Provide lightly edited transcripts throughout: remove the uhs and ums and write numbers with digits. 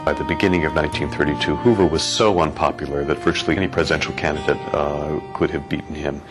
By the beginning of 1932, Hoover was so unpopular that virtually any presidential candidate could have beaten him.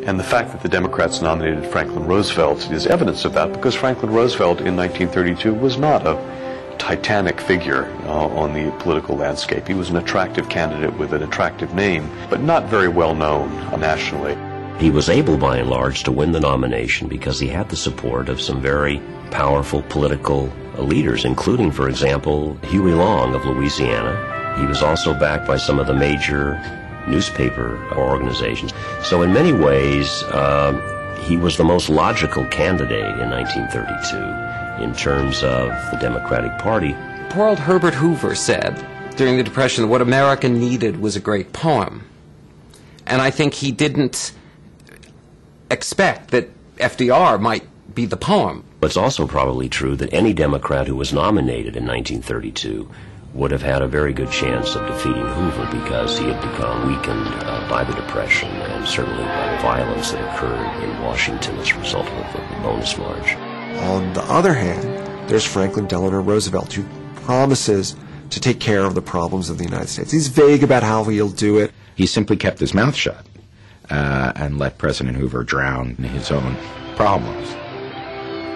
And the fact that the Democrats nominated Franklin Roosevelt is evidence of that, because Franklin Roosevelt in 1932 was not a titanic figure on the political landscape. He was an attractive candidate with an attractive name, but not very well known nationally. He was able, by and large, to win the nomination because he had the support of some very powerful political leaders, including, for example, Huey Long of Louisiana. He was also backed by some of the major newspaper organizations. So in many ways, he was the most logical candidate in 1932 in terms of the Democratic Party. Poor old Herbert Hoover said during the Depression that what America needed was a great poem. And I think he didn't expect that FDR might be the poem. It's also probably true that any Democrat who was nominated in 1932 would have had a very good chance of defeating Hoover because he had become weakened by the Depression and certainly by the violence that occurred in Washington as a result of the bonus march. On the other hand, there's Franklin Delano Roosevelt, who promises to take care of the problems of the United States. He's vague about how he'll do it. He simply kept his mouth shut and let President Hoover drown in his own problems.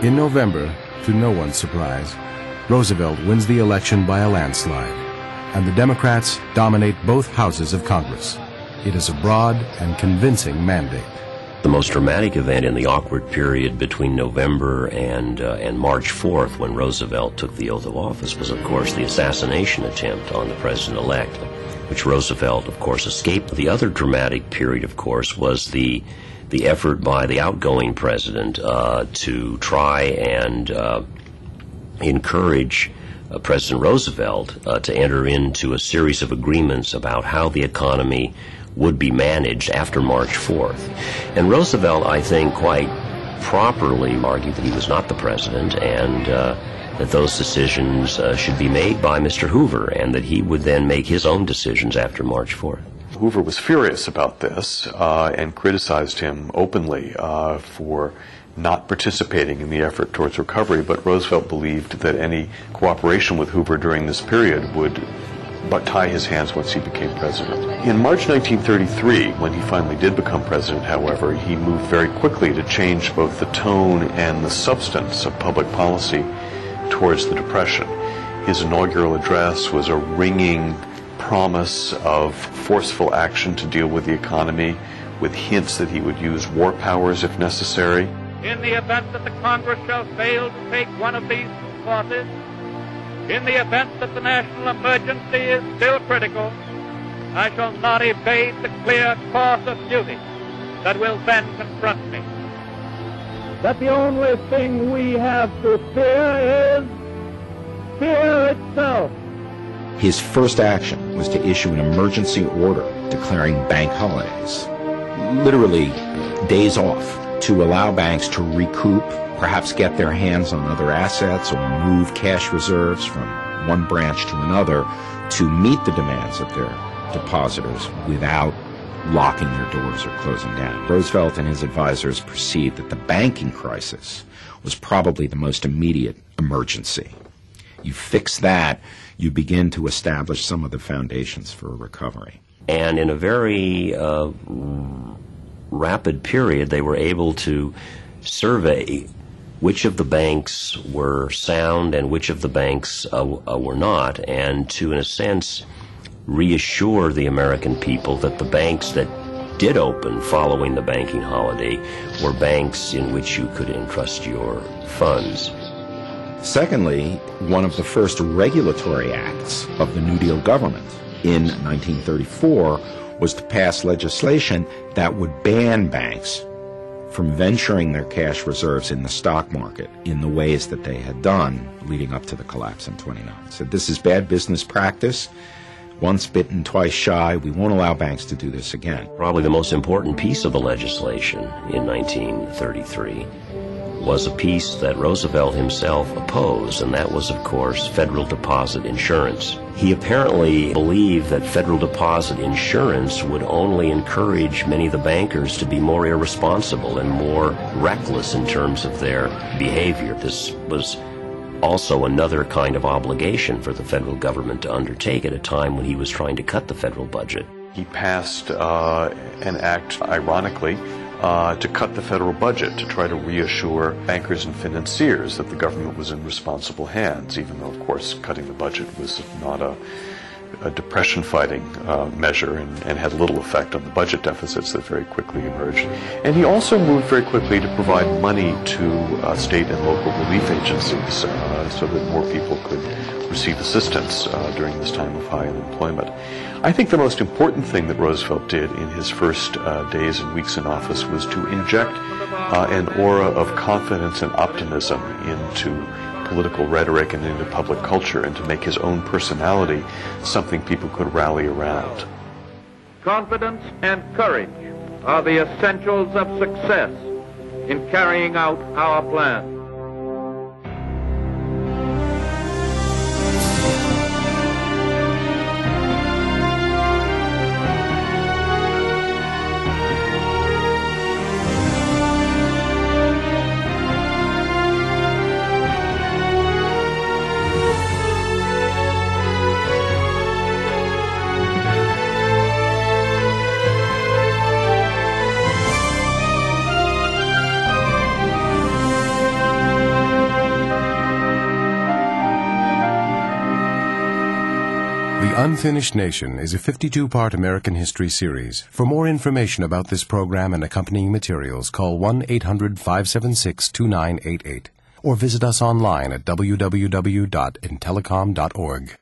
In November, to no one's surprise, Roosevelt wins the election by a landslide, and the Democrats dominate both houses of Congress. It is a broad and convincing mandate. The most dramatic event in the awkward period between November and March 4th, when Roosevelt took the oath of office, was, of course, the assassination attempt on the president-elect, which Roosevelt, of course, escaped. The other dramatic period, of course, was the effort by the outgoing president to try and encourage President Roosevelt to enter into a series of agreements about how the economy would be managed after March 4th. And Roosevelt, I think, quite properly argued that he was not the president and that those decisions should be made by Mr. Hoover and that he would then make his own decisions after March 4th. Hoover was furious about this and criticized him openly for not participating in the effort towards recovery, but Roosevelt believed that any cooperation with Hoover during this period would tie his hands once he became president. In March 1933, when he finally did become president, however, he moved very quickly to change both the tone and the substance of public policy towards the Depression. His inaugural address was a ringing promise of forceful action to deal with the economy, with hints that he would use war powers if necessary. In the event that the Congress shall fail to take one of these two courses, in the event that the national emergency is still critical, I shall not evade the clear course of duty that will then confront me. That the only thing we have to fear is fear itself. His first action was to issue an emergency order declaring bank holidays, literally days off, to allow banks to recoup, perhaps get their hands on other assets or move cash reserves from one branch to another to meet the demands of their depositors without locking their doors or closing down. Roosevelt and his advisors perceived that the banking crisis was probably the most immediate emergency. You fix that, you begin to establish some of the foundations for a recovery. And in a very rapid period, they were able to survey which of the banks were sound and which of the banks were not, and to, in a sense, reassure the American people that the banks that did open following the banking holiday were banks in which you could entrust your funds. Secondly, one of the first regulatory acts of the New Deal government in 1934 was to pass legislation that would ban banks from venturing their cash reserves in the stock market in the ways that they had done leading up to the collapse in '29. So this is bad business practice. Once bitten, twice shy. We won't allow banks to do this again. Probably the most important piece of the legislation in 1933 was a piece that Roosevelt himself opposed, and that was, of course, federal deposit insurance. He apparently believed that federal deposit insurance would only encourage many of the bankers to be more irresponsible and more reckless in terms of their behavior. This was also another kind of obligation for the federal government to undertake at a time when he was trying to cut the federal budget. He passed an act, ironically, to cut the federal budget, to try to reassure bankers and financiers that the government was in responsible hands, even though, of course, cutting the budget was not a depression-fighting measure and had little effect on the budget deficits that very quickly emerged. And he also moved very quickly to provide money to state and local relief agencies so that more people could receive assistance during this time of high unemployment. I think the most important thing that Roosevelt did in his first days and weeks in office was to inject an aura of confidence and optimism into political rhetoric and into public culture, and to make his own personality something people could rally around. Confidence and courage are the essentials of success in carrying out our plan. The Unfinished Nation is a 52-part American history series. For more information about this program and accompanying materials, call 1-800-576-2988 or visit us online at www.intelecom.org.